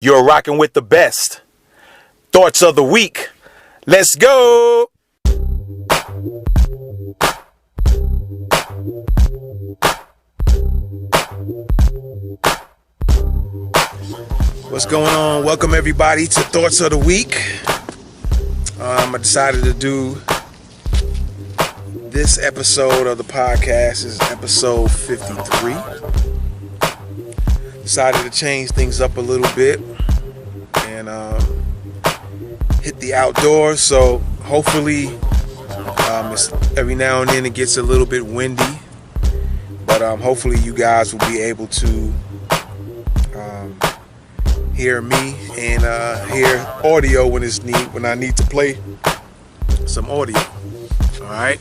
You're rocking with the best. Thoughts of the week. Let's go. What's going on? Welcome everybody to Thoughts of the Week. I decided to do this episode of the podcast. This is episode 53. Decided to change things up a little bit and hit the outdoors. So hopefully it's every now and then it gets a little bit windy, but hopefully you guys will be able to hear me and hear audio when I need to play some audio. All right.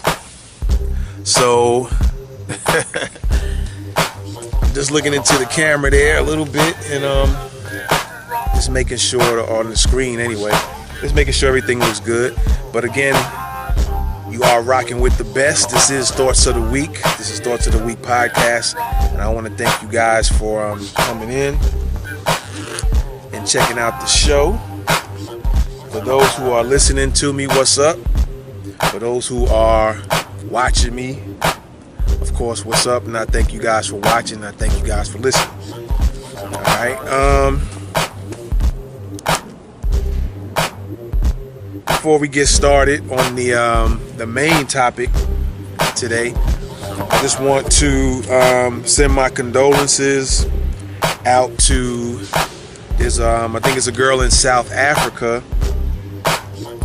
So I'm just looking into the camera there a little bit and just making sure on the screen anyway. Just making sure everything looks good. But again, you are rocking with the best. This is Thoughts of the Week. This is Thoughts of the Week podcast, and I want to thank you guys for coming in and checking out the show. For those who are listening to me, what's up? For those who are watching me, of course, what's up? And I thank you guys for watching. I thank you guys for listening. All right. Before we get started on the main topic today, I just want to send my condolences out to I think it's a girl in South Africa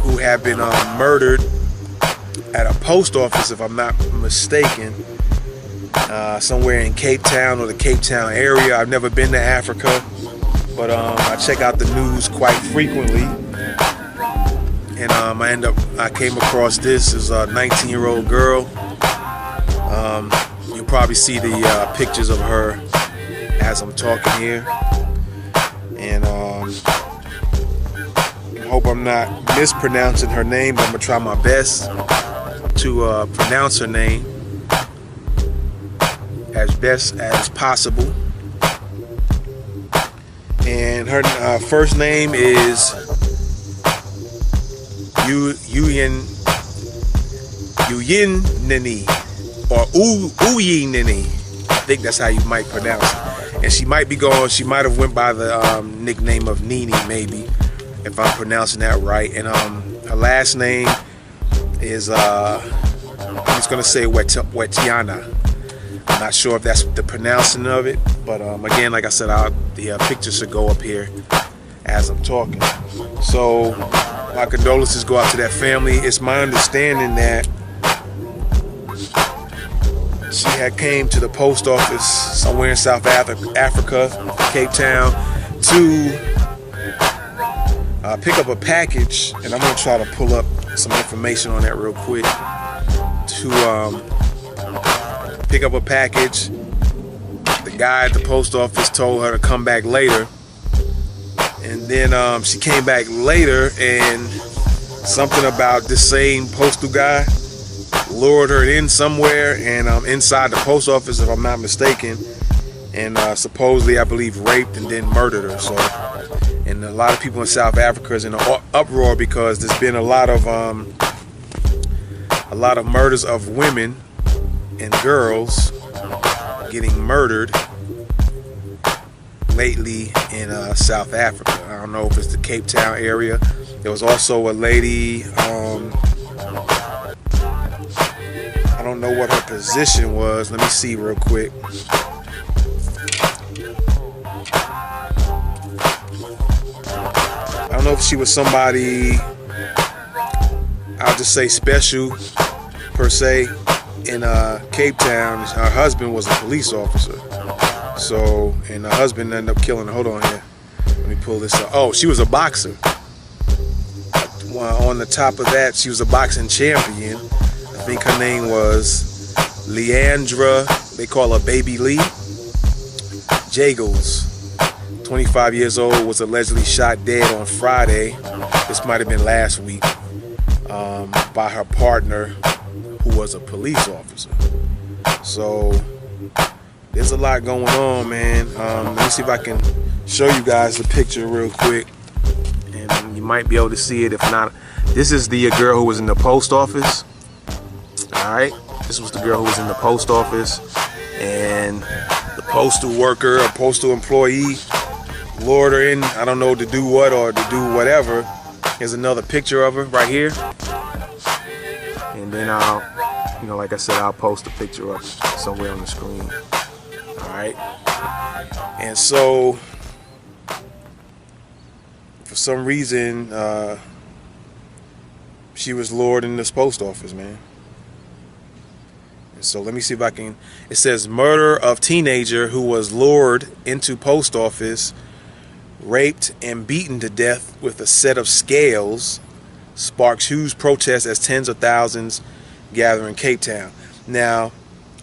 who had been murdered at a post office, if I'm not mistaken, somewhere in Cape Town or the Cape Town area. I've never been to Africa, but I check out the news quite frequently, and I came across this as a 19-year-old girl. You'll probably see the pictures of her as I'm talking here. And I hope I'm not mispronouncing her name, but I'm going to try my best to pronounce her name as best as possible. And her first name is Uyinene or Uyinene. I think that's how you might pronounce it. And she might have went by the nickname of Nene, maybe, if I'm pronouncing that right. And her last name is, I'm just going to say Wetiana. I'm not sure if that's the pronouncing of it. But again, like I said, the picture should go up here as I'm talking. So my condolences go out to that family. It's my understanding that she had came to the post office somewhere in South Africa, Cape Town, to pick up a package, and I'm going to try to pull up some information on that real quick. To pick up a package, the guy at the post office told her to come back later, and then she came back later, and something about this same postal guy lured her in somewhere, and inside the post office, if I'm not mistaken, and supposedly, I believe, raped and then murdered her. So, and a lot of people in South Africa is in an uproar because there's been a lot of murders of women and girls getting murdered lately in South Africa. I don't know if it's the Cape Town area. There was also a lady. I don't know what her position was. Let me see real quick. I don't know if she was somebody, I'll just say special, per se, in Cape Town. Her husband was a police officer. So, and her husband ended up killing her. Hold on here. Let me pull this up. Oh, she was a boxer. On the top of that, she was a boxing champion. I think her name was Leandra, they call her Baby Lee Jagels. 25 years old, was allegedly shot dead on Friday. This might have been last week, by her partner, who was a police officer. So there's a lot going on, man. Let me see if I can show you guys the picture real quick, and you might be able to see it. If not, this is the girl who was in the post office. All right, this was the girl who was in the post office, and the postal worker or postal employee lured her in. I don't know to do what or to do whatever. Here's another picture of her right here, and then like I said, I'll post a picture up somewhere on the screen. All right, and so for some reason, she was lured in this post office, man. And so let me see if I can. It says murder of teenager who was lured into post office, raped and beaten to death with a set of scales, sparks huge protests as tens of thousands gather in Cape Town. Now,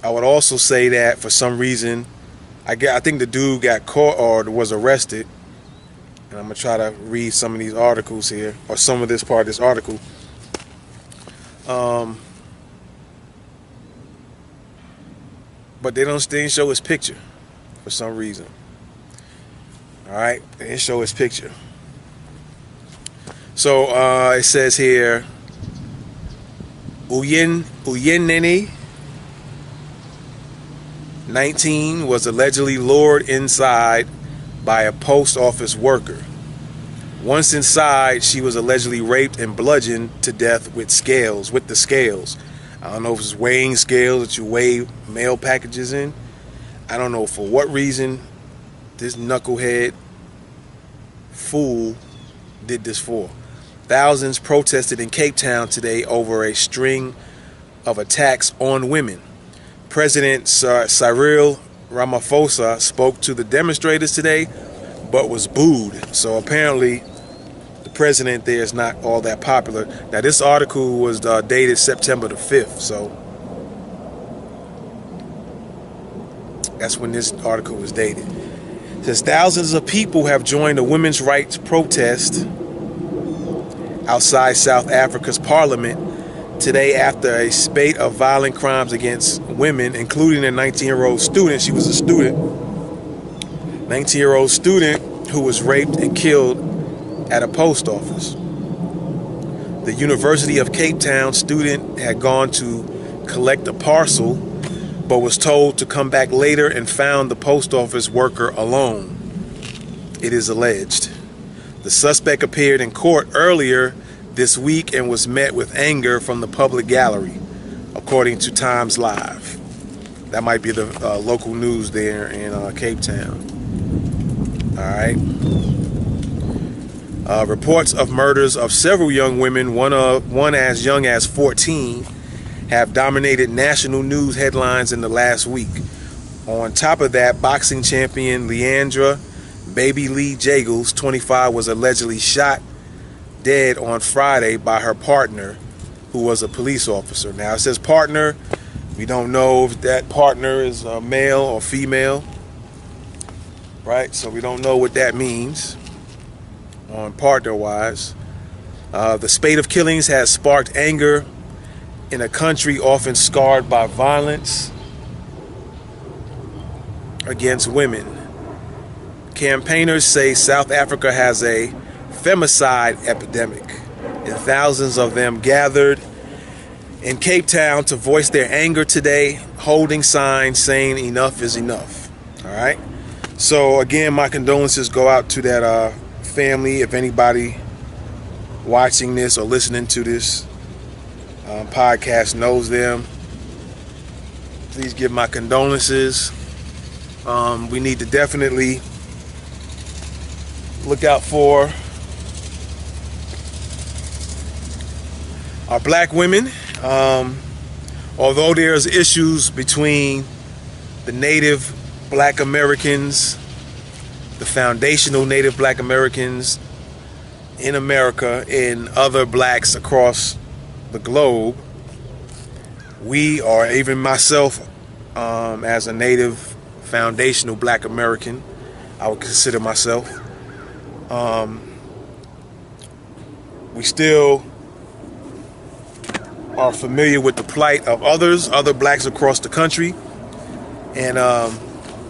I would also say that for some reason, I think the dude got caught or was arrested. And I'm going to try to read some of these articles here, or some of this part of this article. But they didn't show his picture for some reason. All right, they didn't show his picture. So it says here, Uyenene, 19, was allegedly lured inside by a post office worker. Once inside, she was allegedly raped and bludgeoned to death with the scales. I don't know if it's weighing scales that you weigh mail packages in. I don't know for what reason this knucklehead fool did this for. Thousands protested in Cape Town today over a string of attacks on women. President Cyril Ramaphosa spoke to the demonstrators today, but was booed. So apparently the president there is not all that popular. Now this article was dated September the 5th, so that's when this article was dated. It says thousands of people have joined a women's rights protest outside South Africa's parliament today after a spate of violent crimes against women, including a 19-year-old student. She was a student. 19-year-old student who was raped and killed at a post office. The University of Cape Town student had gone to collect a parcel, but was told to come back later and found the post office worker alone, it is alleged. The suspect appeared in court earlier this week and was met with anger from the public gallery, according to Times Live. That might be the local news there in Cape Town. All right. Reports of murders of several young women, one as young as 14, have dominated national news headlines in the last week. On top of that, boxing champion Leandra Baby Lee Jagels, 25, was allegedly shot dead on Friday by her partner, who was a police officer. Now it says partner. We don't know if that partner is male or female, right? So we don't know what that means on partner-wise. The spate of killings has sparked anger in a country often scarred by violence against women. Campaigners say South Africa has a femicide epidemic, and thousands of them gathered in Cape Town to voice their anger today, holding signs saying enough is enough. All right. So again, my condolences go out to that family. If anybody watching this or listening to this podcast knows them, please give my condolences. We need to definitely look out for our black women. Although there's issues between the native black Americans, the foundational native black Americans in America, and other blacks across the globe, we, or even myself as a native foundational black American, I would consider myself, we still are familiar with the plight of other blacks across the country, and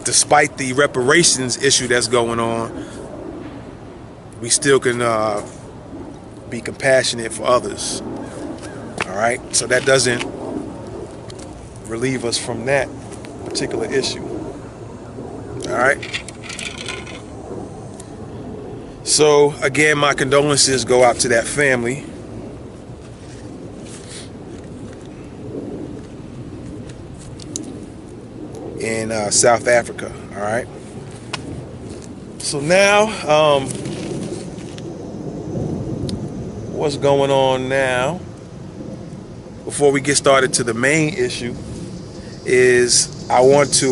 despite the reparations issue that's going on, we still can be compassionate for others. All right, so that doesn't relieve us from that particular issue. All right. So again, my condolences go out to that family. In South Africa. All right. So now, what's going on now? Before we get started to the main issue, is I want to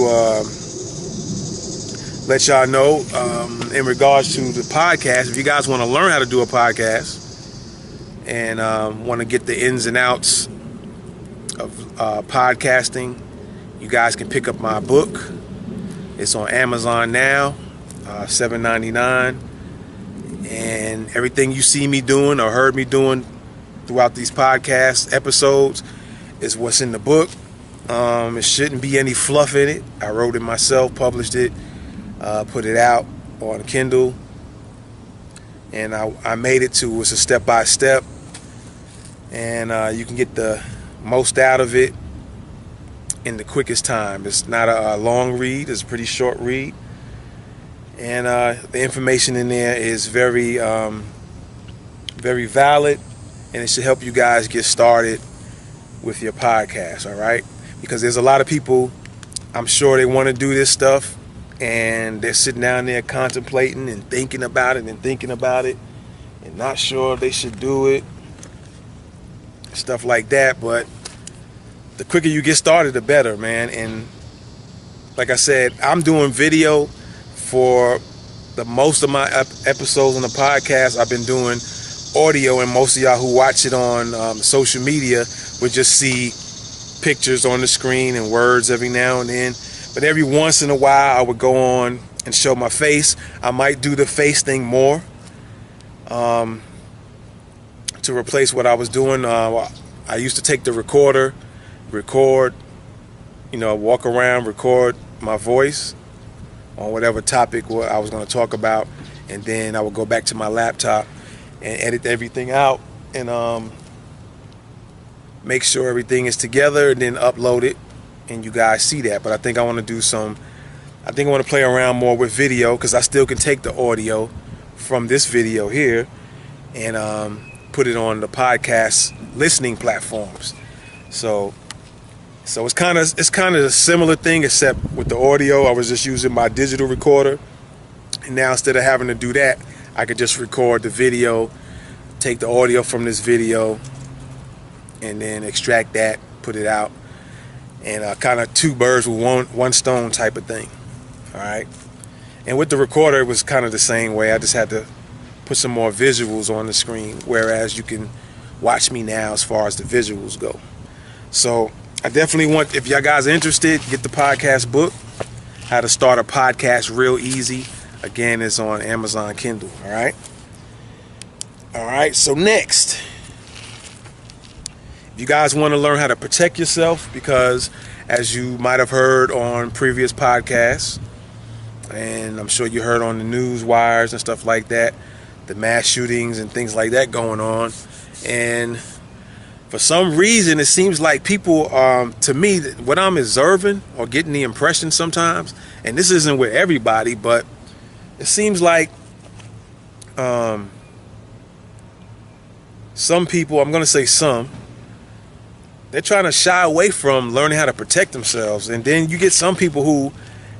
let y'all know in regards to the podcast. If you guys want to learn how to do a podcast and want to get the ins and outs of podcasting, you guys can pick up my book. It's on Amazon now, $7.99. And everything you see me doing or heard me doing throughout these podcast episodes is what's in the book. It shouldn't be any fluff in it. I wrote it myself, published it, put it out on Kindle. And I made it to, it's a step-by-step. And you can get the most out of it in the quickest time. It's not a long read. It's a pretty short read. And the information in there is very, very valid. And it should help you guys get started with your podcast, all right? Because there's a lot of people, I'm sure they want to do this stuff, and they're sitting down there contemplating and thinking about it and not sure if they should do it, stuff like that. But the quicker you get started, the better, man. And like I said, I'm doing video for the most of my episodes on the podcast. I've been doing audio, and most of y'all who watch it on social media would just see pictures on the screen and words every now and then. But every once in a while I would go on and show my face. I might do the face thing more to replace what I was doing. I used to take the recorder, record, walk around, record my voice on whatever topic I was going to talk about, and then I would go back to my laptop and edit everything out and make sure everything is together and then upload it and you guys see that. But I think I want to play around more with video, because I still can take the audio from this video here and put it on the podcast listening platforms. So it's kind of a similar thing, except with the audio I was just using my digital recorder, and now instead of having to do that, I could just record the video, take the audio from this video, and then extract that, put it out, and kind of two birds with one stone type of thing. All right. And with the recorder, it was kind of the same way. I just had to put some more visuals on the screen, whereas you can watch me now as far as the visuals go. So I definitely want, if y'all guys are interested, get the podcast book, How to Start a Podcast Real Easy. Again, it's on Amazon Kindle. All right. So next, if you guys want to learn how to protect yourself, because as you might have heard on previous podcasts, and I'm sure you heard on the news wires and stuff like that, the mass shootings and things like that going on. And for some reason, it seems like people, to me, what I'm observing or getting the impression sometimes, and this isn't with everybody, but it seems like some people, I'm going to say some, they're trying to shy away from learning how to protect themselves. And then you get some people who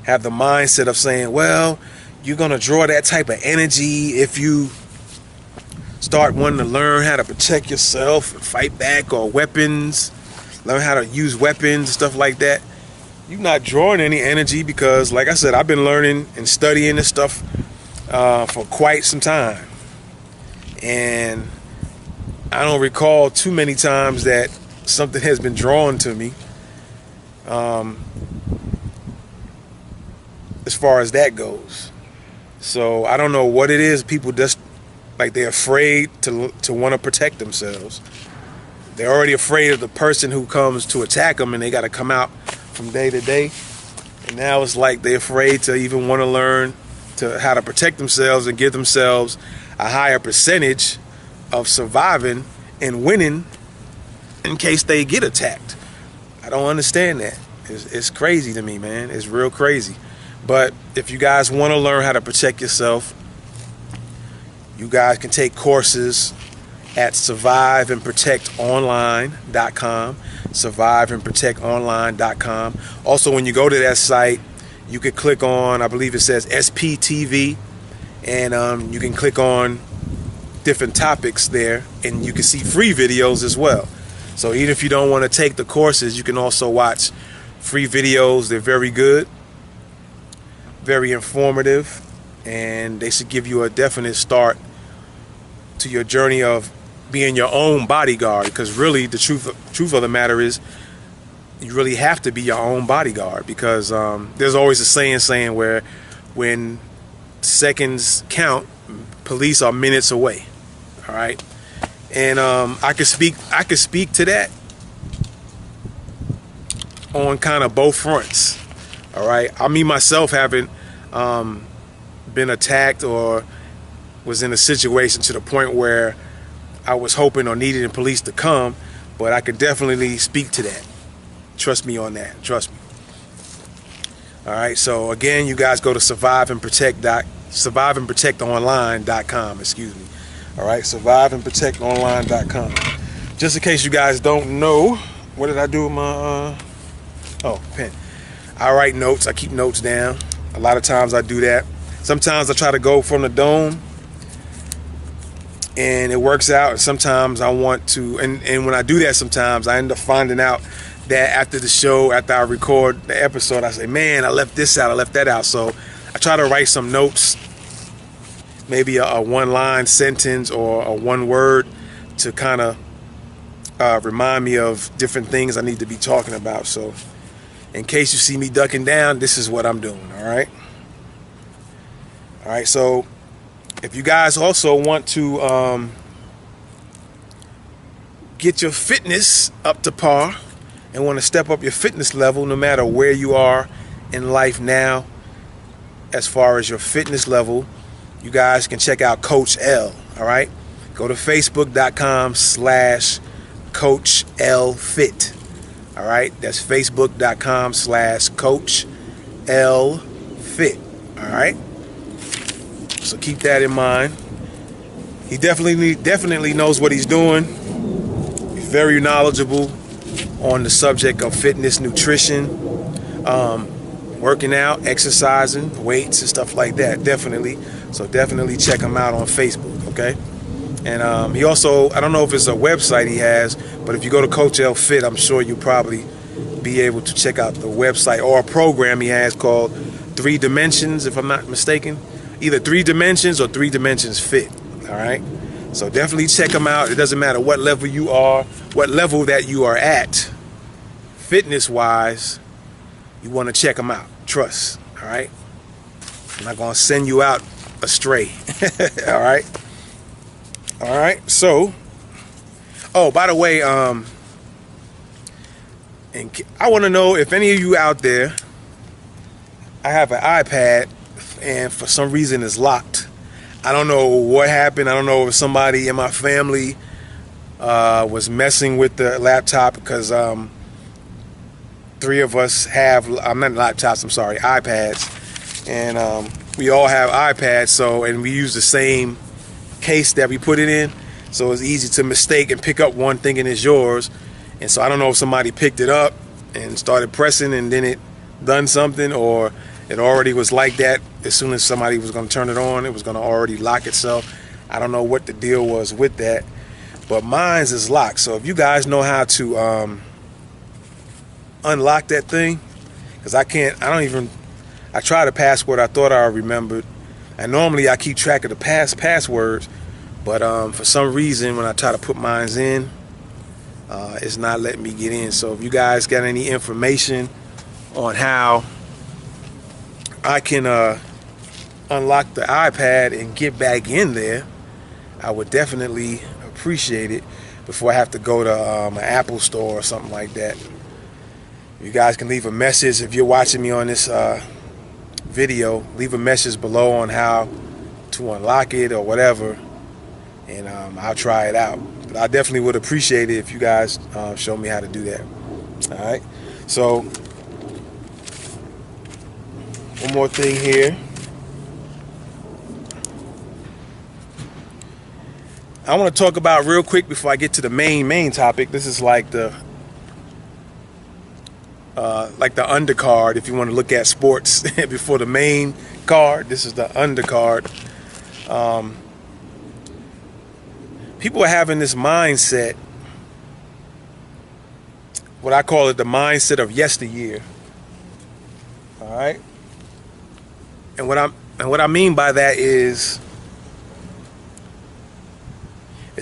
have the mindset of saying, well, you're going to draw that type of energy if you start wanting to learn how to protect yourself and fight back, or weapons, learn how to use weapons, stuff like that. You're not drawing any energy, because, like I said, I've been learning and studying this stuff for quite some time. And I don't recall too many times that something has been drawn to me as far as that goes. So I don't know what it is. People just, like, they're afraid to want to protect themselves. They're already afraid of the person who comes to attack them, and they got to come out from day to day And now it's like they're afraid to even want to learn how to protect themselves and give themselves a higher percentage of surviving and winning in case they get attacked. I don't understand that. It's crazy to me, man. It's real crazy. But if you guys want to learn how to protect yourself, you guys can take courses at surviveandprotectonline.com. surviveandprotectonline.com. Also, when you go to that site, you can click on, I believe it says SPTV, and you can click on different topics there, and you can see free videos as well. So even if you don't want to take the courses, you can also watch free videos. They're very good, very informative, and they should give you a definite start to your journey of being your own bodyguard, because really the truth of the matter is you really have to be your own bodyguard, because there's always a saying where when seconds count, police are minutes away. All right, and I could speak to that on kind of both fronts. All right, I mean myself haven't been attacked or was in a situation to the point where I was hoping or needing the police to come, but I could definitely speak to that. Trust me on that. Trust me. All right. So again, you guys go to surviveandprotectonline.com. Excuse me. All right. Surviveandprotectonline.com. Just in case you guys don't know, what did I do with my pen? I write notes. I keep notes down. A lot of times I do that. Sometimes I try to go from the dome, and it works out. Sometimes I want to, and when I do that, sometimes I end up finding out that after the show, after I record the episode, I say, man, I left this out, I left that out. So I try to write some notes, maybe a one-line sentence or a one word to kind of remind me of different things I need to be talking about. So in case you see me ducking down, this is what I'm doing, all right? All right, so if you guys also want to get your fitness up to par and want to step up your fitness level, no matter where you are in life now, as far as your fitness level, you guys can check out Coach L. All right, go to Facebook.com/Coach L Fit. All right, that's Facebook.com/Coach L Fit. All right. So keep that in mind. He definitely knows what he's doing. He's very knowledgeable on the subject of fitness, nutrition, working out, exercising, weights, and stuff like that. Definitely. So definitely check him out on Facebook, okay? And he also, I don't know if it's a website he has, but if you go to Coach L Fit, I'm sure you'll probably be able to check out the website or a program he has called 3 Dimensions, if I'm not mistaken. Either 3 Dimensions or 3 Dimensions Fit. All right. So definitely check them out. It doesn't matter what level you are, what level that you are at, fitness wise, you want to check them out. Trust. All right. I'm not going to send you out astray. All right. All right. So, oh, by the way, and I want to know if any of you out there, I have an iPad, and for some reason it's locked. I don't know what happened. I don't know if somebody in my family was messing with the laptop, because 3 of us have, not laptops, I'm sorry, iPads. And we all have iPads, so, and we use the same case that we put it in. So it's easy to mistake and pick up one thinking it's yours. And so I don't know if somebody picked it up and started pressing and then it done something, or it already was like that. As soon as somebody was going to turn it on, it was going to already lock itself. I don't know what the deal was with that, but mine's is locked. So if you guys know how to unlock that thing, because I tried a password I thought I remembered, and normally I keep track of the passwords, but for some reason when I try to put mine in, it's not letting me get in. So if you guys got any information on how I can unlock the iPad and get back in there, I would definitely appreciate it before I have to go to an Apple store or something like that. You guys can leave a message if you're watching me on this video. Leave a message below on how to unlock it or whatever, and I'll try it out. But I definitely would appreciate it if you guys show me how to do that. All right. So one more thing here. I want to talk about real quick before I get to the main topic. This is like the undercard. If you want to look at sports before the main card, this is the undercard. People are having this mindset, what I call it, the mindset of yesteryear. All right. And what I mean by that is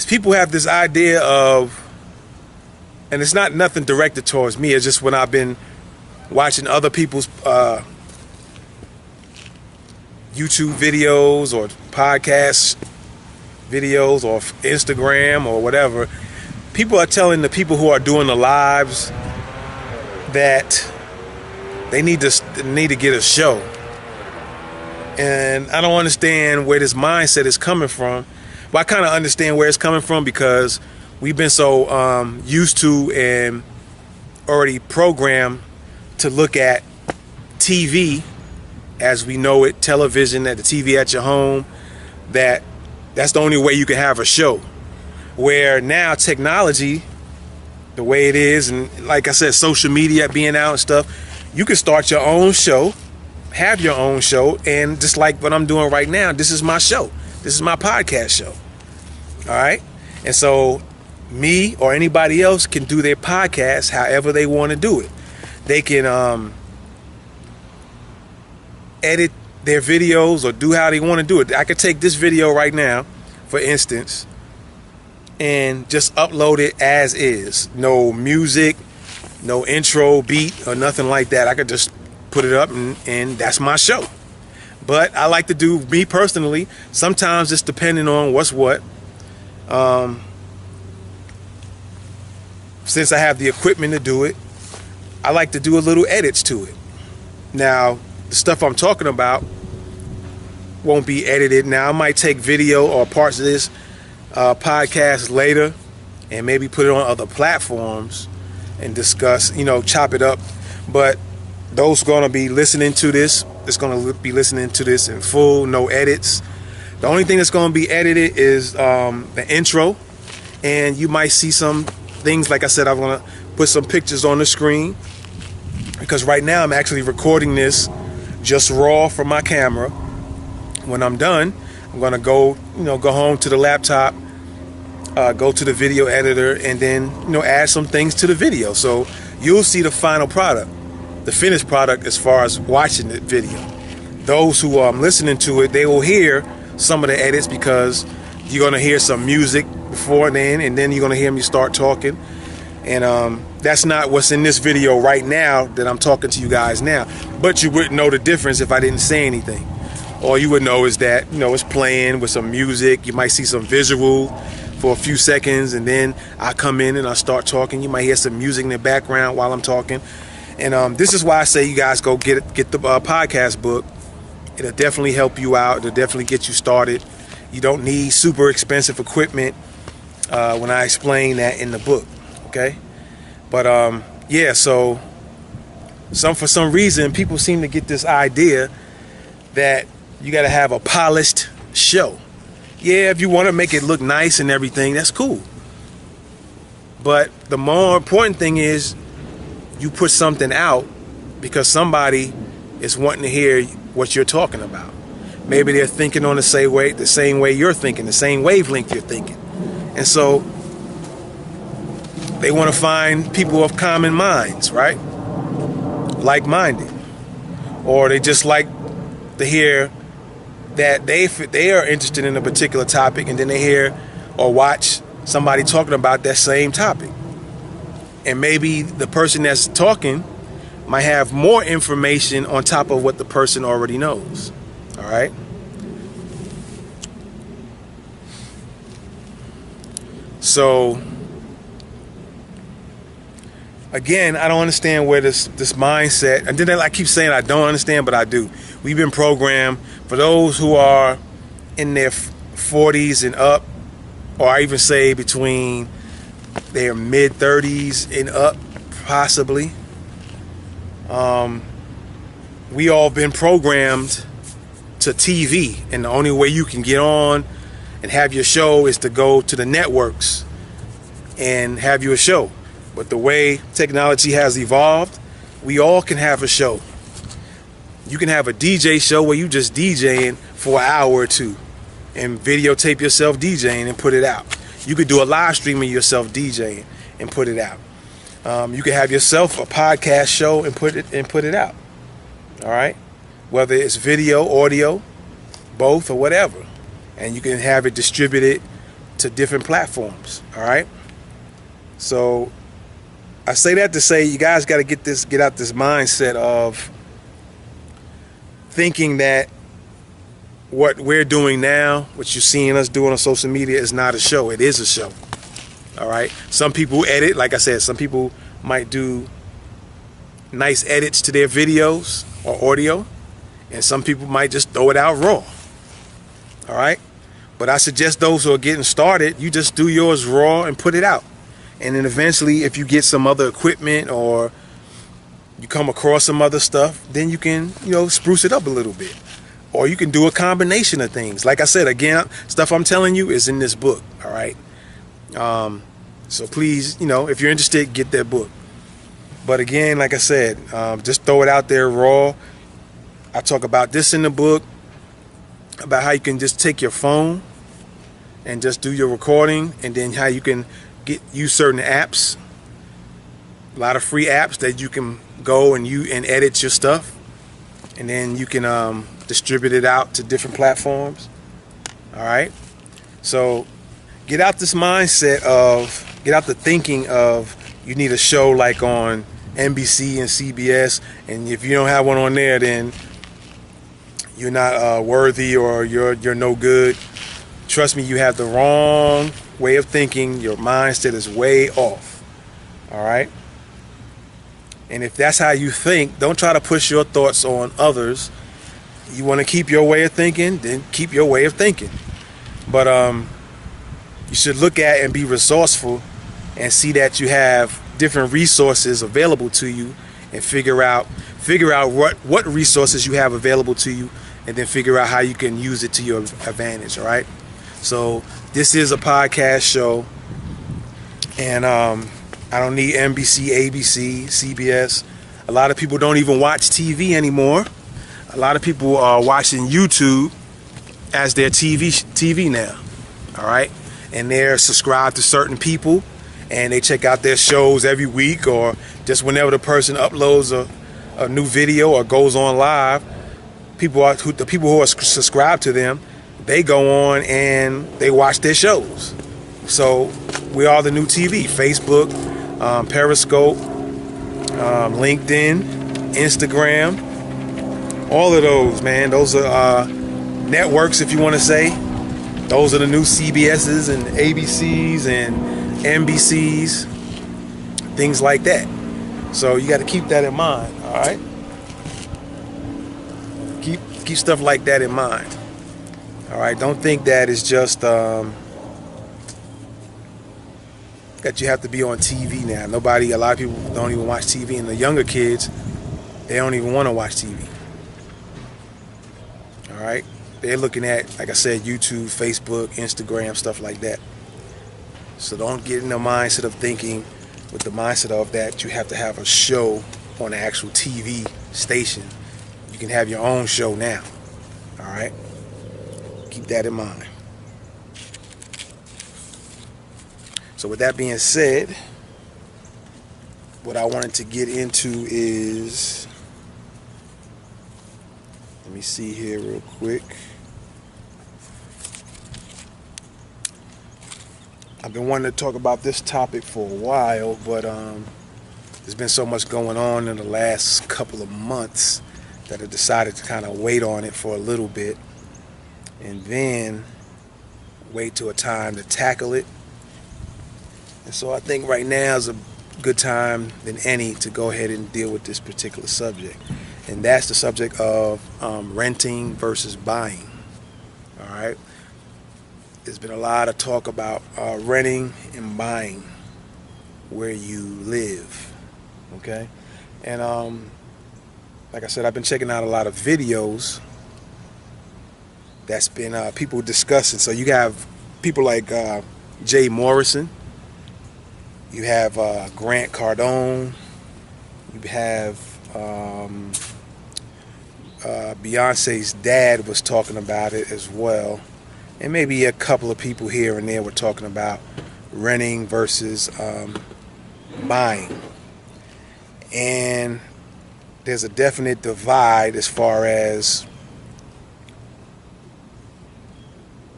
people have this idea of, and it's not nothing directed towards me, it's just when I've been watching other people's YouTube videos or podcast videos or Instagram or whatever, people are telling the people who are doing the lives that they need to get a show. And I don't understand where this mindset is coming from. Well, I kind of understand where it's coming from because we've been so used to and already programmed to look at TV as we know it, television, at the TV at your home, that's the only way you can have a show. Where now technology, the way it is, and like I said, social media being out and stuff, you can start your own show, have your own show, and just like what I'm doing right now, this is my show. This is my podcast show. All right? And so me or anybody else can do their podcast however they want to do it. They can edit their videos or do how they want to do it. I could take this video right now, for instance, and just upload it as is. No music, no intro beat or nothing like that. I could just put it up and that's my show. But I like to do, me personally, sometimes it's depending on what's what. Since I have the equipment to do it, I like to do a little edits to it. Now, the stuff I'm talking about won't be edited. Now, I might take video or parts of this podcast later and maybe put it on other platforms and discuss, chop it up. But those going to be listening to this, it's going to be listening to this in full, no edits. The only thing that's going to be edited is the intro, and you might see some things. Like I said, I'm going to put some pictures on the screen because right now I'm actually recording this just raw from my camera. When I'm done, I'm going to go home to the laptop, go to the video editor, and then add some things to the video. So you'll see the final product, the finished product, as far as watching the video. Those who are listening to it, they will hear some of the edits because you're going to hear some music before then, and then you're going to hear me start talking. And that's not what's in this video right now that I'm talking to you guys now. But you wouldn't know the difference if I didn't say anything. All you would know is that, it's playing with some music. You might see some visual for a few seconds, and then I come in and I start talking. You might hear some music in the background while I'm talking. And this is why I say you guys go get the podcast book. It'll definitely help you out. It'll definitely get you started. You don't need super expensive equipment when I explain that in the book. Okay? But yeah, so for some reason people seem to get this idea that you got to have a polished show. Yeah, if you want to make it look nice and everything, that's cool. But the more important thing is you put something out because somebody is wanting to hear what you're talking about. Maybe they're thinking on the same way you're thinking, the same wavelength you're thinking. And so they want to find people of common minds, right? Like-minded. Or they just like to hear that they are interested in a particular topic, and then they hear or watch somebody talking about that same topic. And maybe the person that's talking might have more information on top of what the person already knows. All right? So again, I don't understand where this mindset, and then I keep saying I don't understand, but I do. We've been programmed, for those who are in their 40s and up, or I even say between their mid 30s and up, possibly. We all been programmed to TV, and the only way you can get on and have your show is to go to the networks and have your show. But the way technology has evolved, we all can have a show. You can have a DJ show where you just DJing for an hour or two and videotape yourself DJing and put it out. You could do a live stream of yourself DJing and put it out. You could have yourself a podcast show and put it out. All right, whether it's video, audio, both, or whatever, and you can have it distributed to different platforms. All right. So I say that to say you guys got to get out this mindset of thinking that what we're doing now, what you're seeing us doing on social media, is not a show. It is a show. All right. Some people edit, like I said, some people might do nice edits to their videos or audio, and some people might just throw it out raw. All right. But I suggest those who are getting started, you just do yours raw and put it out. And then eventually, if you get some other equipment or you come across some other stuff, then you can, spruce it up a little bit. Or you can do a combination of things. Like I said, again, stuff I'm telling you is in this book. All right. So please, if you're interested, get that book. But again, like I said, just throw it out there raw. I talk about this in the book, about how you can just take your phone and just do your recording, and then how you can use certain apps, a lot of free apps that you can go and edit your stuff, and then you can distribute it out to different platforms. All right. So get out this mindset get out the thinking of you need a show like on NBC and CBS, and if you don't have one on there, then you're not worthy, or you're no good. Trust me, you have the wrong way of thinking. Your mindset is way off. All right. And if that's how you think, don't try to push your thoughts on others. You want to keep your way of thinking, then keep your way of thinking. But you should look at and be resourceful and see that you have different resources available to you, and figure out what resources you have available to you, and then figure out how you can use it to your advantage. All right. So this is a podcast show, and I don't need NBC, ABC, CBS. A lot of people don't even watch TV anymore. A lot of people are watching YouTube as their TV now. All right. And they're subscribed to certain people, and they check out their shows every week, or just whenever the person uploads a new video or goes on live. The people who are subscribed to them, they go on and they watch their shows. So we are the new TV. Facebook, Periscope, LinkedIn, Instagram, all of those, man. Those are networks, if you want to say. Those are the new CBSs and ABCs and NBCs, things like that. So you got to keep that in mind. All right. Keep stuff like that in mind. All right. Don't think that it's just that you have to be on TV now. A lot of people don't even watch TV, and the younger kids, they don't even want to watch TV. All right. They're looking at, like I said, YouTube, Facebook, Instagram, stuff like that. So don't get in the mindset of thinking with the mindset of that you have to have a show on an actual TV station. You can have your own show now. All right? Keep that in mind. So with that being said, what I wanted to get into is, let me see here real quick. I've been wanting to talk about this topic for a while, but there's been so much going on in the last couple of months that I decided to kind of wait on it for a little bit, and then wait till a time to tackle it. And so I think right now is a good time than any to go ahead and deal with this particular subject, and that's the subject of renting versus buying. All right, there's been a lot of talk about renting and buying where you live. Okay, and like I said, I've been checking out a lot of videos that's been people discussing. So you have people like Jay Morrison, you have Grant Cardone, you have Beyonce's dad was talking about it as well, and maybe a couple of people here and there were talking about renting versus buying. And there's a definite divide as far as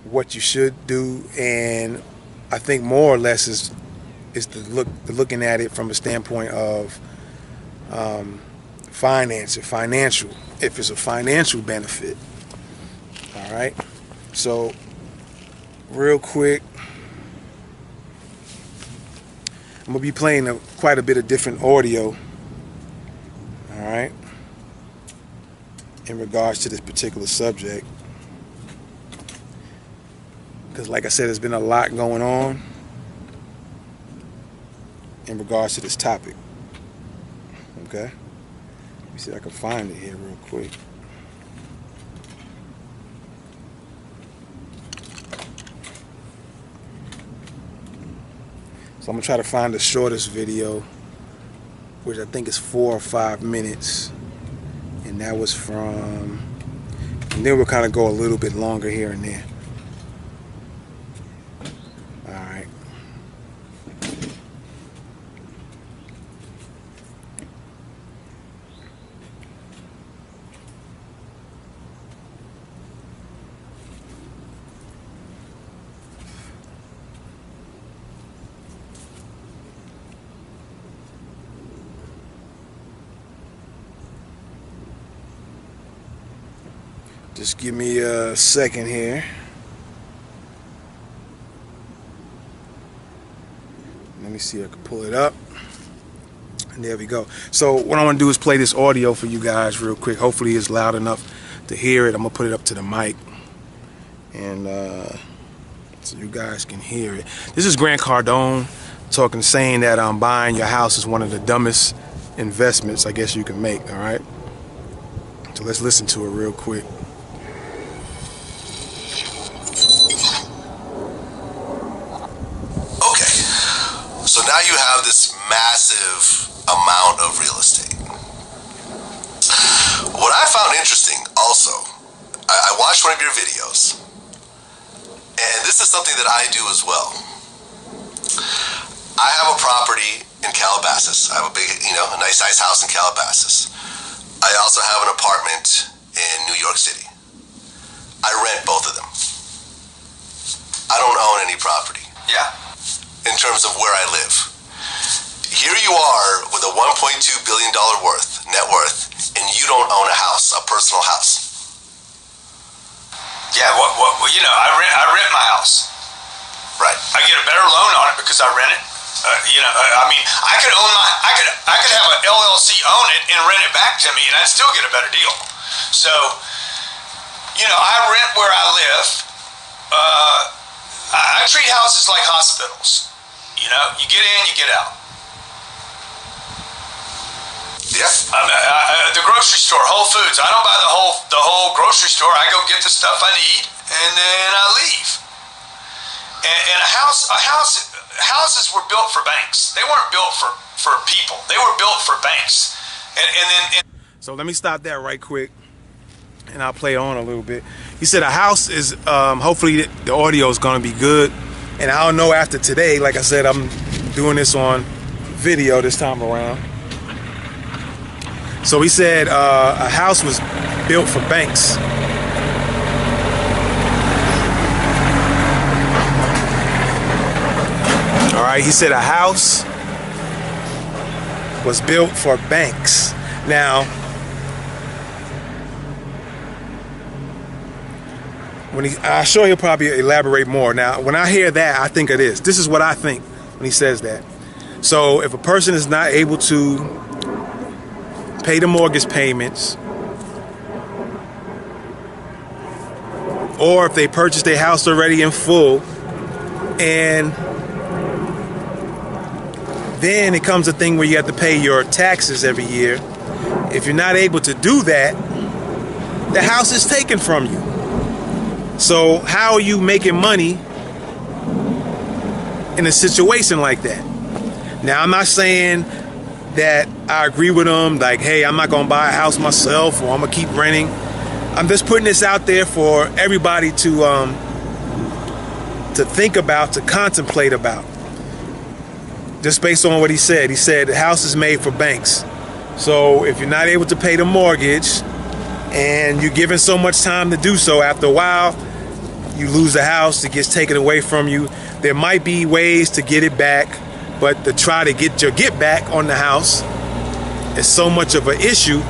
what you should do, and I think more or less is looking at it from a standpoint of financial, if it's a financial benefit. All right, so real quick, I'm gonna be playing quite a bit of different audio, all right, in regards to this particular subject, because like I said, there's been a lot going on in regards to this topic. Okay, let me see if I can find it here real quick. So I'm gonna try to find the shortest video, which I think is 4 or 5 minutes, and that was from, and then we'll kind of go a little bit longer here and there. All right. Just give me a second here. Let me see if I can pull it up. And there we go. So what I want to do is play this audio for you guys real quick. Hopefully it's loud enough to hear it. I'm going to put it up to the mic, and so you guys can hear it. This is Grant Cardone saying that buying your house is one of the dumbest investments I guess you can make. All right. So let's listen to it real quick. So now you have this massive amount of real estate. What I found interesting also, I watched one of your videos, and this is something that I do as well. I have a property in Calabasas. I have a big, a nice size house in Calabasas. I also have an apartment in New York City. I rent both of them. I don't own any property. Yeah. In terms of where I live. Here you are with a $1.2 billion net worth, and you don't own a house, a personal house. Yeah, I rent my house. Right. I get a better loan on it because I rent it. I could have an LLC own it and rent it back to me, and I'd still get a better deal. So, I rent where I live. I treat houses like hospitals. You get in, you get out. Yeah. The grocery store, Whole Foods. I don't buy the whole grocery store. I go get the stuff I need, and then I leave. And houses were built for banks. They weren't built for people. They were built for banks. So let me stop that right quick, and I'll play on a little bit. He said a house is, hopefully the audio is going to be good. And I don't know after today, like I said, I'm doing this on video this time around. So he said a house was built for banks. All right, he said a house was built for banks. Now, I'm sure he'll probably elaborate more. Now, when I hear that, I think of this. This is what I think when he says that. So if a person is not able to pay the mortgage payments, or if they purchased their house already in full, and then it comes a thing where you have to pay your taxes every year. If you're not able to do that, the house is taken from you. So how are you making money in a situation like that? Now, I'm not saying that I agree with them, like, hey, I'm not gonna buy a house myself, or I'm gonna keep renting. I'm just putting this out there for everybody to think about, to contemplate about. Just based on what he said. He said the house is made for banks. So if you're not able to pay the mortgage and you're given so much time to do so, after a while, you lose the house, it gets taken away from you. There might be ways to get it back, but to try to get your get back on the house is so much of an issue.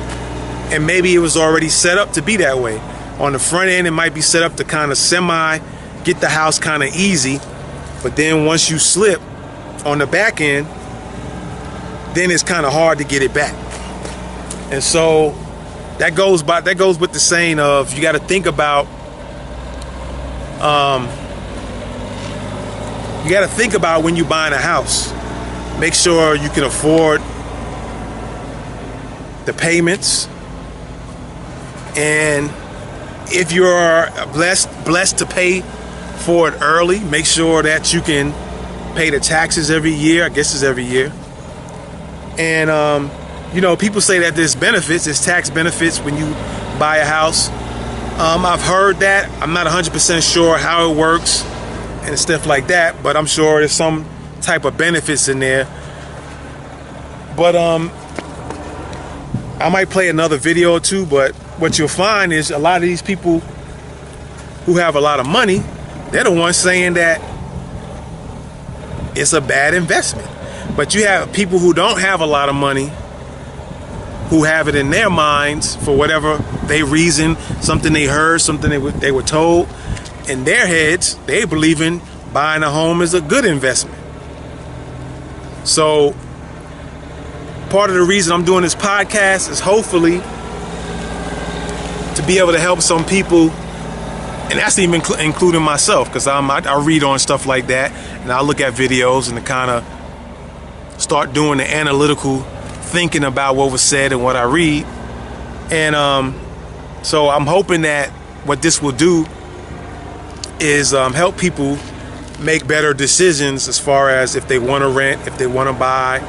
And maybe it was already set up to be that way. On the front end, it might be set up to kind of get the house kind of easy. But then once you slip on the back end, then it's kind of hard to get it back. And so that goes with the saying of, you got to think about when you're buying a house. Make sure you can afford the payments. And if you're blessed to pay for it early, make sure that you can pay the taxes every year. I guess it's every year. And people say that there's tax benefits when you buy a house. I've heard that. I'm not 100% sure how it works and stuff like that, but I'm sure there's some type of benefits in there. But I might play another video or two, but what you'll find is a lot of these people who have a lot of money, they're the ones saying that it's a bad investment. But you have people who don't have a lot of money, who have it in their minds for whatever they reason, something they heard, something they were told. In their heads, they believe in buying a home is a good investment. So part of the reason I'm doing this podcast is hopefully to be able to help some people, and that's even including myself, because I read on stuff like that, and I look at videos and to kind of start doing the analytical thinking about what was said and what I read. And so I'm hoping that what this will do is help people make better decisions as far as if they want to rent, if they want to buy,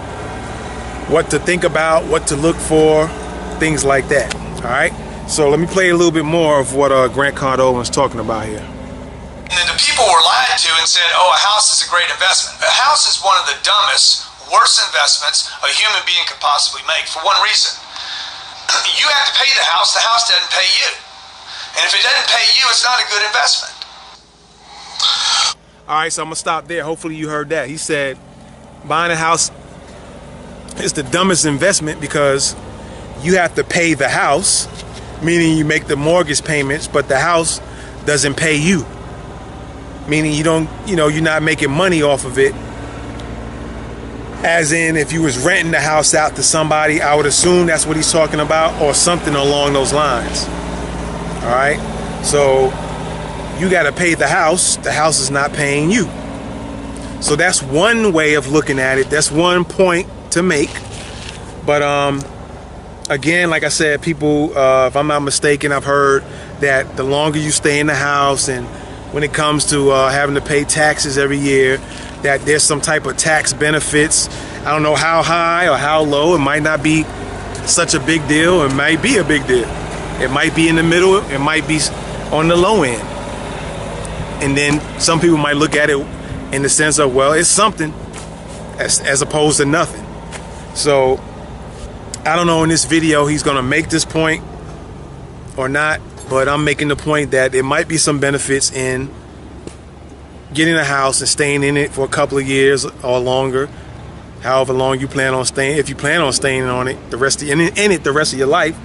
what to think about, what to look for, things like that. All right. So let me play a little bit more of what Grant Cardone was talking about here. And then the people were lied to and said, oh, a house is a great investment. A house is one of the dumbest, worst investments a human being could possibly make, for one reason. You have to pay the house doesn't pay you. And if it doesn't pay you, it's not a good investment. All right, so I'm going to stop there. Hopefully you heard that. He said buying a house is the dumbest investment because you have to pay the house, meaning you make the mortgage payments, but the house doesn't pay you. Meaning you're not making money off of it. As in, if you was renting the house out to somebody, I would assume that's what he's talking about, or something along those lines. All right? So you got to pay the house is not paying you. So that's one way of looking at it. That's one point to make. But again, like I said, people, if I'm not mistaken, I've heard that the longer you stay in the house, and when it comes to having to pay taxes every year, that there's some type of tax benefits. I don't know how high or how low. It might not be such a big deal. It might be a big deal. It might be in the middle. It might be on the low end. And then some people might look at it in the sense of, well, it's something as opposed to nothing. So I don't know in this video he's going to make this point or not, but I'm making the point that there might be some benefits in getting a house and staying in it for a couple of years or longer, however long you plan on staying. If you plan on staying on it the rest of your life,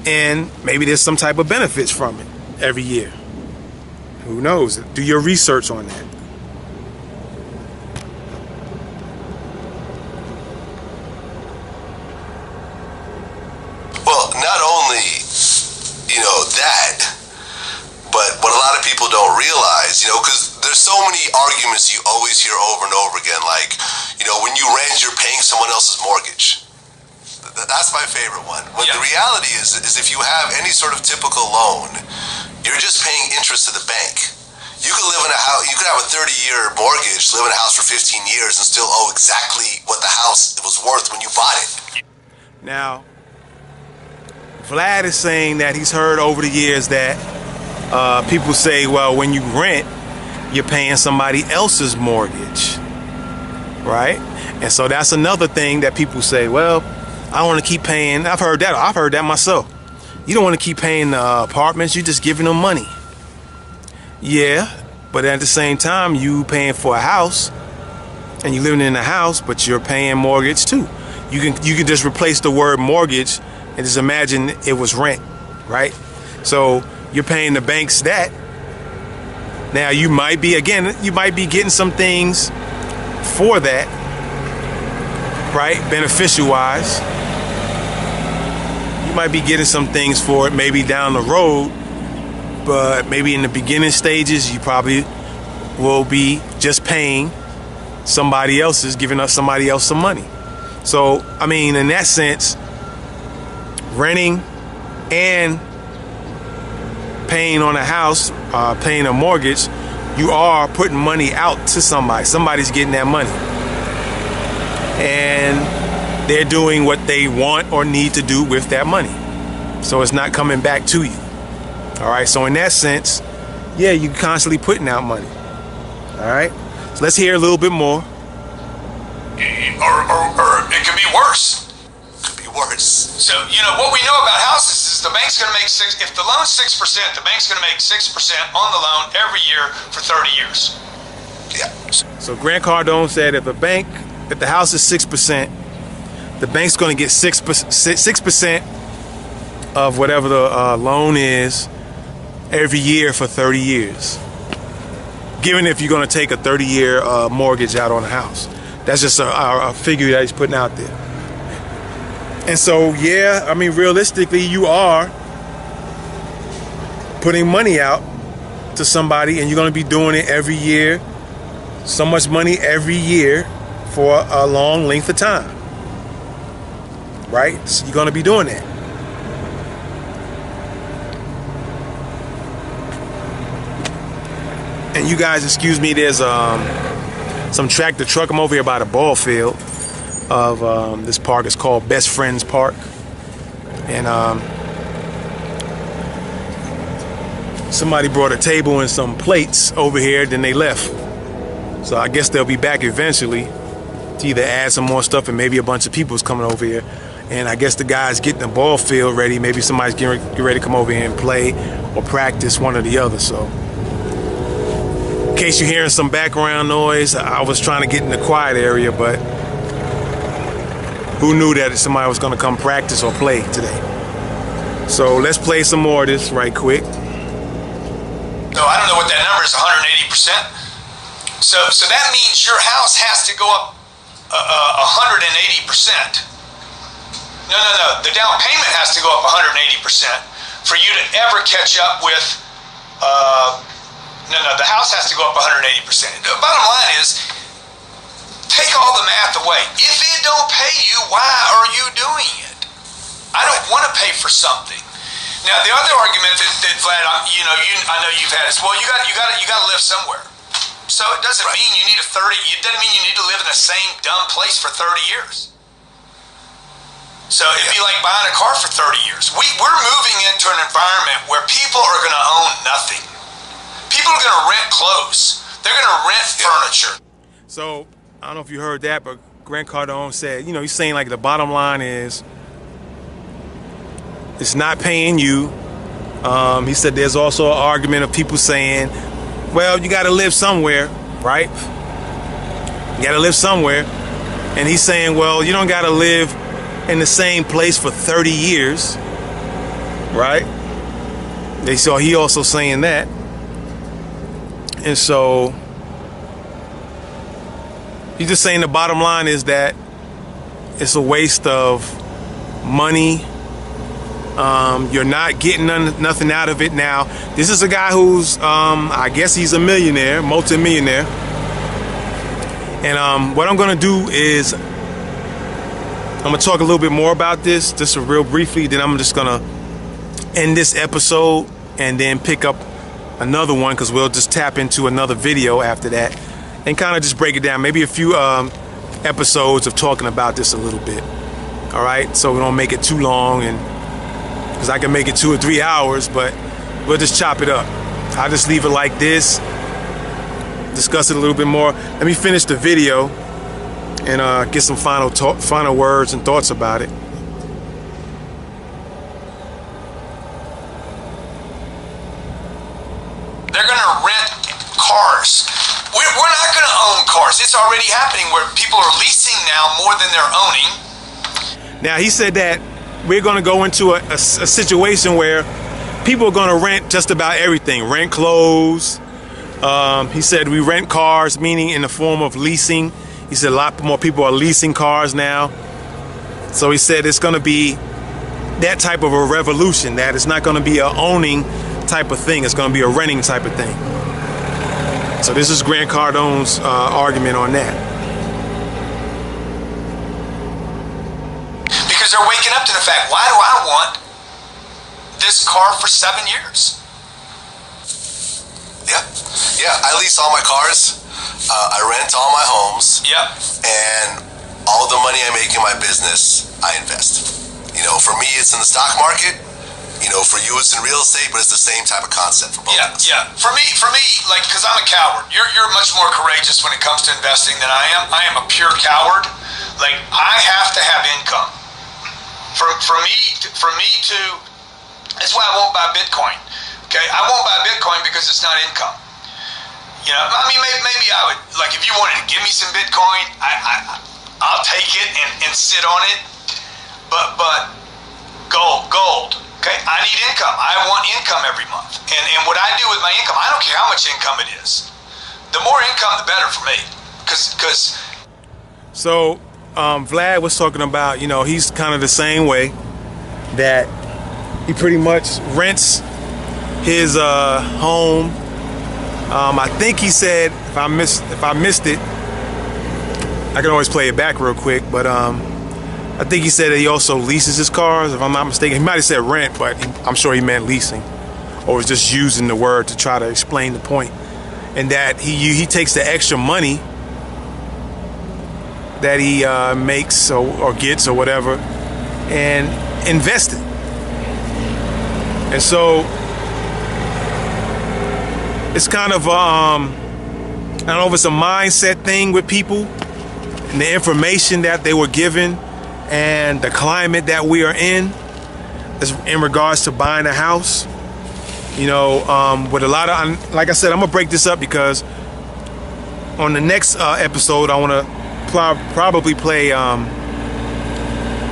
and maybe there's some type of benefits from it every year. Who knows? Do your research on that. don't realize, because there's so many arguments you always hear over and over again, like, when you rent, you're paying someone else's mortgage. That's my favorite one. When the reality is if you have any sort of typical loan, you're just paying interest to the bank. You could live in a house, you could have a 30-year mortgage, live in a house for 15 years, and still owe exactly what the house was worth when you bought it. Now, Vlad is saying that he's heard over the years that people say, well, when you rent, you're paying somebody else's mortgage, right? And so that's another thing that people say, well, I don't want to keep paying. I've heard that myself. You don't want to keep paying the apartments. You're just giving them money. Yeah, but at the same time, you paying for a house and you living in a house, but you're paying mortgage too. You can just replace the word mortgage and just imagine it was rent, right? So you're paying the banks that. Now you might be getting some things for that, right? Beneficial wise. You might be getting some things for it maybe down the road, but maybe in the beginning stages, you probably will be just paying somebody else's, giving up somebody else some money. So, I mean, in that sense, renting and paying on a house, paying a mortgage, you are putting money out to somebody. Somebody's getting that money. And they're doing what they want or need to do with that money. So it's not coming back to you. All right. So in that sense, yeah, you're constantly putting out money. All right. So let's hear a little bit more. Or it could be worse. Could be worse. So, what we know about houses is the bank's going to make if the loan's 6%, the bank's going to make 6% on the loan every year for 30 years. Yeah. So Grant Cardone said if the house is 6%, the bank's going to get 6% of whatever the loan is every year for 30 years. Given if you're going to take a 30-year mortgage out on a house. That's just a figure that he's putting out there. And so, yeah, I mean, realistically, you are putting money out to somebody, and you're going to be doing it every year. So much money every year for a long length of time. Right? So you're going to be doing that. And you guys, excuse me, there's some tractor truck. I'm over here by the ball field of this park. It's called Best Friends Park. And somebody brought a table and some plates over here, then they left. So I guess they'll be back eventually to either add some more stuff, and maybe a bunch of people's coming over here. And I guess the guys getting the ball field ready. Maybe somebody's getting ready to come over here and play or practice, one or the other. So in case you're hearing some background noise, I was trying to get in the quiet area, but who knew that somebody was going to come practice or play today? So let's play some more of this right quick. No, I don't know what that number is, 180%. So that means your house has to go up 180%. No. The down payment has to go up 180% for you to ever catch up with. No, the house has to go up 180%. The bottom line is, take all the math away. If it don't pay you, why are you doing it? I don't want to pay for something. Now, the other argument that Vlad, I know you've had is, well, you got to live somewhere. So it doesn't mean you need it doesn't mean you need to live in the same dumb place for 30 years. So it'd be like buying a car for 30 years. We're moving into an environment where people are going to own nothing. People are going to rent clothes. They're going to rent furniture. So I don't know if you heard that, but Grant Cardone said, he's saying like the bottom line is it's not paying you. He said there's also an argument of people saying, well, you got to live somewhere, right? You got to live somewhere. And he's saying, well, you don't got to live in the same place for 30 years, right? So he also saying that. And so he's just saying the bottom line is that it's a waste of money You're not getting nothing out of it. Now, this is a guy who's, I guess he's a millionaire, multi-millionaire. And what I'm going to do is I'm going to talk a little bit more about this, just real briefly. Then I'm just going to end this episode and then pick up another one, because we'll just tap into another video after that and kind of just break it down. Maybe a few episodes of talking about this a little bit. All right, so we don't make it too long, and because I can make it 2 or 3 hours, but we'll just chop it up. I'll just leave it like this, discuss it a little bit more. Let me finish the video and get some final words and thoughts about it. They're going to rent cars. We're not going to own cars. It's already happening where people are leasing now more than they're owning. Now, he said that we're going to go into a situation where people are going to rent just about everything. Rent clothes. He said we rent cars, meaning in the form of leasing. He said a lot more people are leasing cars now. So he said it's going to be that type of a revolution, that it's not going to be a owning type of thing. It's going to be a renting type of thing. So this is Grant Cardone's argument on that. Because they're waking up to the fact, why do I want this car for 7 years? Yeah, I lease all my cars. I rent all my homes. Yep. And all the money I make in my business, I invest. You know, for me, it's in the stock market. You know, for you, it's in real estate, but it's the same type of concept for both of us. Yeah. For me, like, because I'm a coward. You're much more courageous when it comes to investing than I am. I am a pure coward. Like, I have to have income. For me to, that's why I won't buy Bitcoin. Okay, I won't buy Bitcoin because it's not income. You know, I mean, maybe I would, like, if you wanted to give me some Bitcoin, I'll take it and sit on it. But gold. Okay, I need income. I want income every month. And what I do with my income, I don't care how much income it is. The more income, the better for me. Because. So, Vlad was talking about, you know, he's kind of the same way, that he pretty much rents his home. I think he said, if I missed it, I can always play it back real quick, but I think he said that he also leases his cars, if I'm not mistaken. He might have said rent, but I'm sure he meant leasing, or was just using the word to try to explain the point. And that he takes the extra money that he makes or gets or whatever and invests it. And so it's kind of, I don't know if it's a mindset thing with people and the information that they were given and the climate that we are in regards to buying a house. You know, with a lot of, like I said, I'm gonna break this up because on the next episode I want to probably play a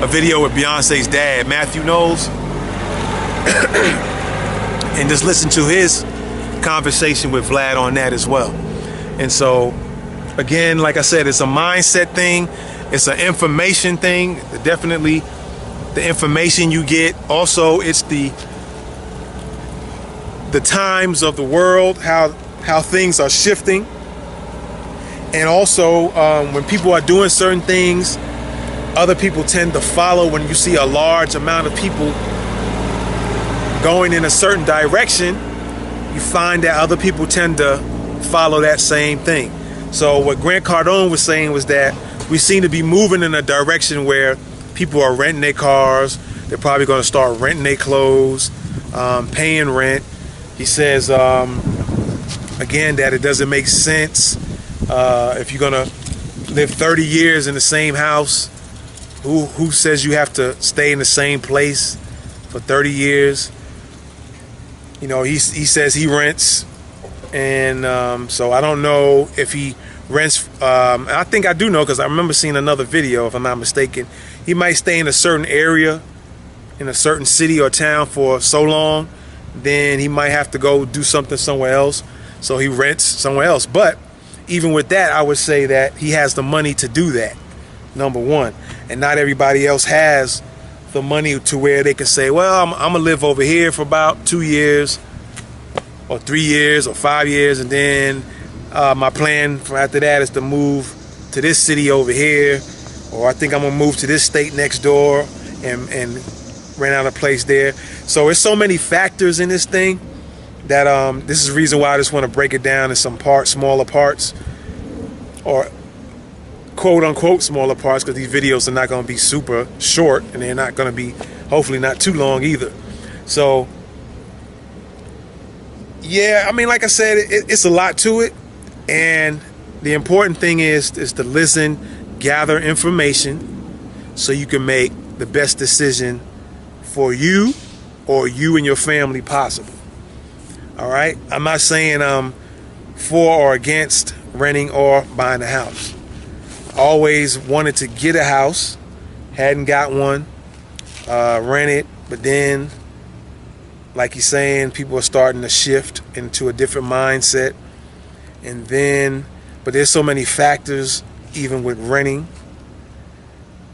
video with Beyonce's dad, Matthew Knowles, and just listen to his conversation with Vlad on that as well. And so again, like I said, it's a mindset thing, it's an information thing. Definitely the information you get. Also, it's the times of the world, how things are shifting. And also when people are doing certain things, other people tend to follow. When you see a large amount of people going in a certain direction, you find that other people tend to follow that same thing. So what Grant Cardone was saying was that we seem to be moving in a direction where people are renting their cars. They're probably going to start renting their clothes, paying rent. He says, again, that it doesn't make sense. If you're going to live 30 years in the same house, who says you have to stay in the same place for 30 years? You know, he says he rents. And so I don't know if he rents. I think I do know, because I remember seeing another video, if I'm not mistaken. He might stay in a certain area, in a certain city or town for so long, then he might have to go do something somewhere else. So he rents somewhere else. But even with that, I would say that he has the money to do that, number one. And not everybody else has the money to where they can say, well, I'm going to live over here for about 2 years or 3 years or 5 years. And then my plan for after that is to move to this city over here. Or I think I'm going to move to this state next door and rent out a place there. So there's so many factors in this thing that this is the reason why I just want to break it down in some parts, smaller parts, or quote unquote smaller parts, because these videos are not going to be super short and they're not going to be hopefully not too long either. So yeah, I mean, like I said, it's a lot to it, and the important thing is to listen, gather information so you can make the best decision for you or you and your family possible. All right, I'm not saying I'm for or against renting or buying a house. Always wanted to get a house, hadn't got one, rent it, but then, like he's saying, people are starting to shift into a different mindset. And then, but there's so many factors, even with renting,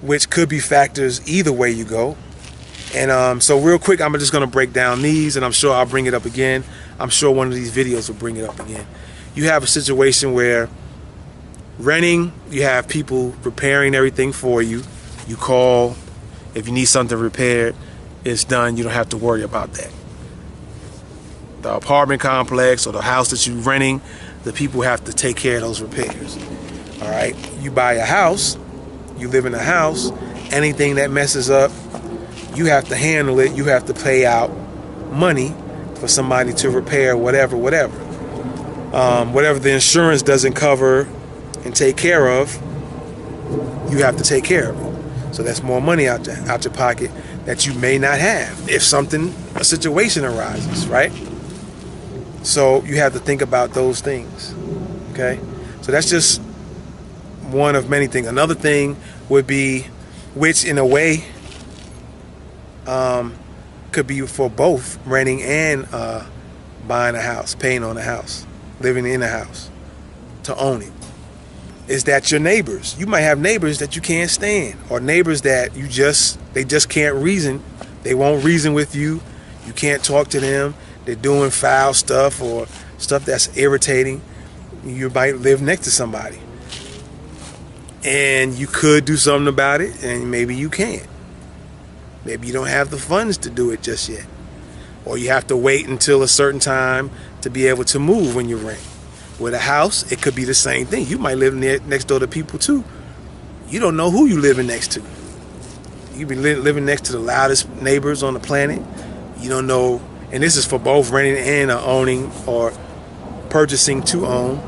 which could be factors either way you go. And so real quick, I'm just going to break down these, and I'm sure I'll bring it up again. I'm sure one of these videos will bring it up again. You have a situation where renting, you have people repairing everything for you. You call, if you need something repaired, it's done. You don't have to worry about that. The apartment complex or the house that you're renting, the people have to take care of those repairs. All right, you buy a house, you live in a house, anything that messes up, you have to handle it. You have to pay out money for somebody to repair whatever the insurance doesn't cover and take care of, you have to take care of it. So that's more money out your pocket that you may not have if a situation arises, right? So you have to think about those things, okay? So that's just one of many things. Another thing would be, which in a way could be for both renting and buying a house, paying on a house, living in a house to own it, is that your neighbors, you might have neighbors that you can't stand, or neighbors that they just can't reason. They won't reason with you. You can't talk to them. They're doing foul stuff or stuff that's irritating. You might live next to somebody, and you could do something about it, and maybe you can't. Maybe you don't have the funds to do it just yet, or you have to wait until a certain time to be able to move when you rent. With a house, it could be the same thing. You might live next door to people too. You don't know who you're living next to. You be living next to the loudest neighbors on the planet. You don't know, and this is for both renting and owning or purchasing to own.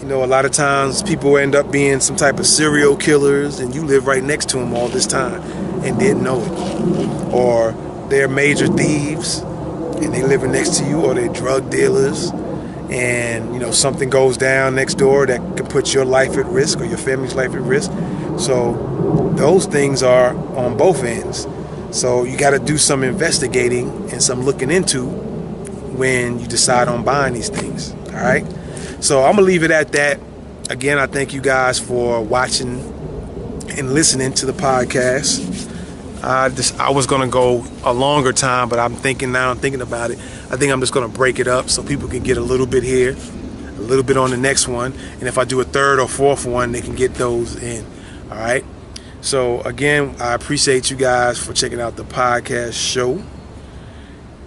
You know, a lot of times people end up being some type of serial killers, and you live right next to them all this time and didn't know it. Or they're major thieves and they living next to you, or they're drug dealers, and you know something goes down next door that can put your life at risk or your family's life at risk. So those things are on both ends. So you got to do some investigating and some looking into when you decide on buying these things. All right. So I'm gonna leave it at that. Again, I thank you guys for watching and listening to the podcast. I was gonna go a longer time, but I'm thinking about it. I think I'm just gonna break it up so people can get a little bit here, a little bit on the next one, and if I do a third or fourth one, they can get those in. All right. So again, I appreciate you guys for checking out the podcast show,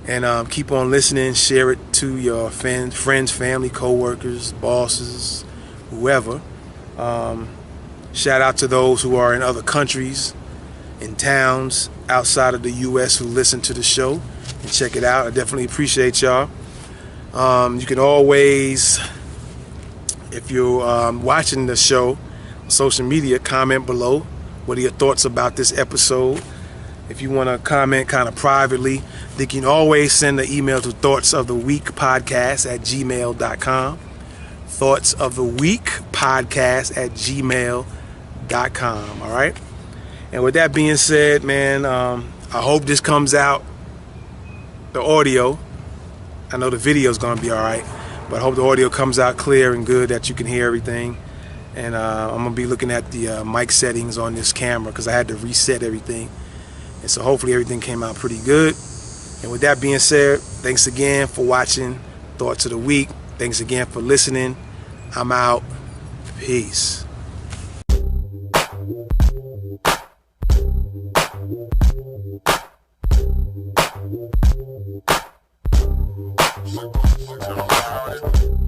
and keep on listening. Share it to your friends, family, co-workers, bosses, whoever. Shout out to those who are in other countries, in towns outside of the U.S. who listen to the show and check it out. I definitely appreciate y'all. You can always, if you're watching the show on social media, comment below. What are your thoughts about this episode? If you want to comment kind of privately, then you can always send an email to thoughtsoftheweekpodcast@gmail.com. thoughtsoftheweekpodcast@gmail.com. All right. And with that being said, man, I hope this comes out, the audio. I know the video is going to be all right, but I hope the audio comes out clear and good, that you can hear everything. and I'm gonna be looking at the mic settings on this camera because I had to reset everything, and so hopefully everything came out pretty good. And with that being said, thanks again for watching Thoughts of the Week. Thanks again for listening. I'm out. Peace. Thank you.